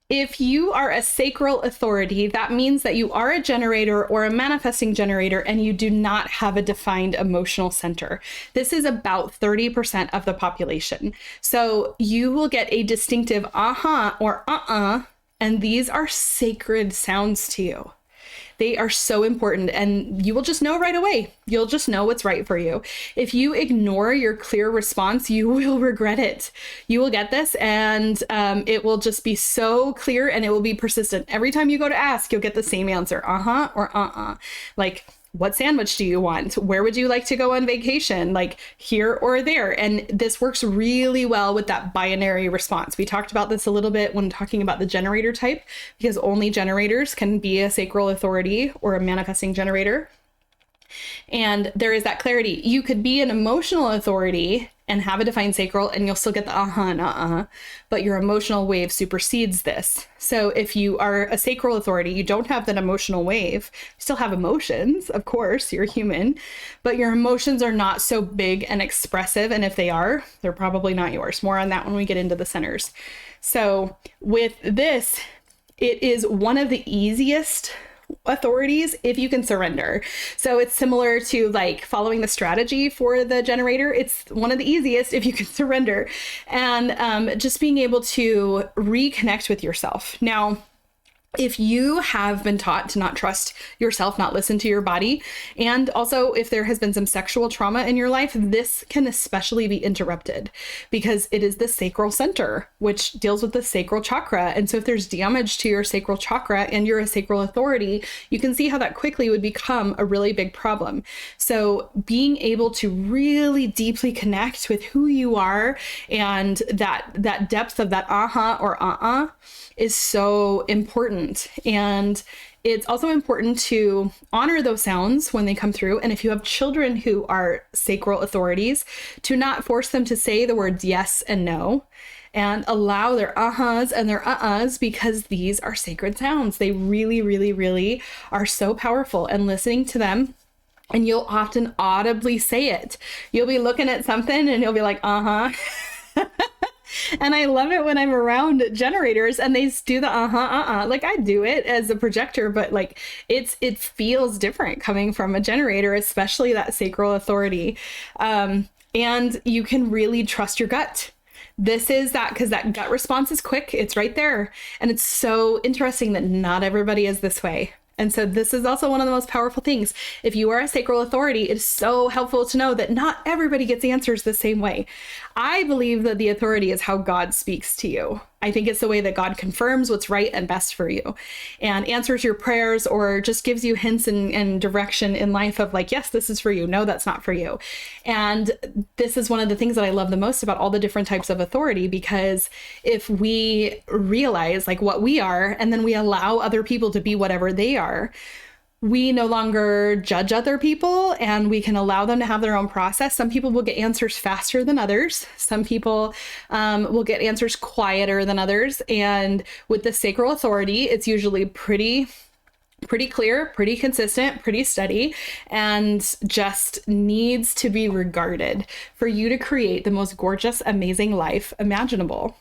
If you are a sacral authority, that means that you are a generator or a manifesting generator and you do not have a defined emotional center. This is about 30% of the population. So you will get a distinctive or and these are sacred sounds to you. They are so important and you will just know right away. You'll just know what's right for you. If you ignore your clear response, you will regret it. You will get this and it will just be so clear and it will be persistent. Every time you go to ask, you'll get the same answer, or like, what sandwich do you want? Where would you like to go on vacation? Like here or there. And this works really well with that binary response. We talked about this a little bit when talking about the generator type, because only generators can be a sacral authority or a manifesting generator. And there is that clarity. You could be an emotional authority and have a defined sacral and you'll still get the and but your emotional wave supersedes this. So if you are a sacral authority, you don't have that emotional wave. You still have emotions, of course, you're human, but your emotions are not so big and expressive. And if they are, they're probably not yours. More on that when we get into the centers. So with this, it is one of the easiest authorities if you can surrender. So it's similar to like following the strategy for the generator. It's one of the easiest if you can surrender and just being able to reconnect with yourself. Now, if you have been taught to not trust yourself, not listen to your body, and also if there has been some sexual trauma in your life, this can especially be interrupted because it is the sacral center, which deals with the sacral chakra. And so if there's damage to your sacral chakra and you're a sacral authority, you can see how that quickly would become a really big problem. So being able to really deeply connect with who you are and that depth of that or is so important. And it's also important to honor those sounds when they come through. And if you have children who are sacral authorities, to not force them to say the words yes and no, and allow their ahas and their uh-uhs, because these are sacred sounds. They really, really, really are so powerful. And listening to them, and you'll often audibly say it. You'll be looking at something and you'll be like, And I love it when I'm around generators and they do the like I do it as a projector, but like it feels different coming from a generator, especially that sacral authority. And you can really trust your gut. This is that, because that gut response is quick. It's right there. And it's so interesting that not everybody is this way. And so this is also one of the most powerful things. If you are a sacral authority, it's so helpful to know that not everybody gets answers the same way. I believe that the authority is how God speaks to you. I think it's the way that God confirms what's right and best for you and answers your prayers or just gives you hints and direction in life of like, yes, this is for you. No, that's not for you. And this is one of the things that I love the most about all the different types of authority, because if we realize like what we are, and then we allow other people to be whatever they are, we no longer judge other people and we can allow them to have their own process. Some people will get answers faster than others. Some people will get answers quieter than others. And with the sacral authority, it's usually pretty clear, pretty consistent, pretty steady, and just needs to be regarded for you to create the most gorgeous, amazing life imaginable.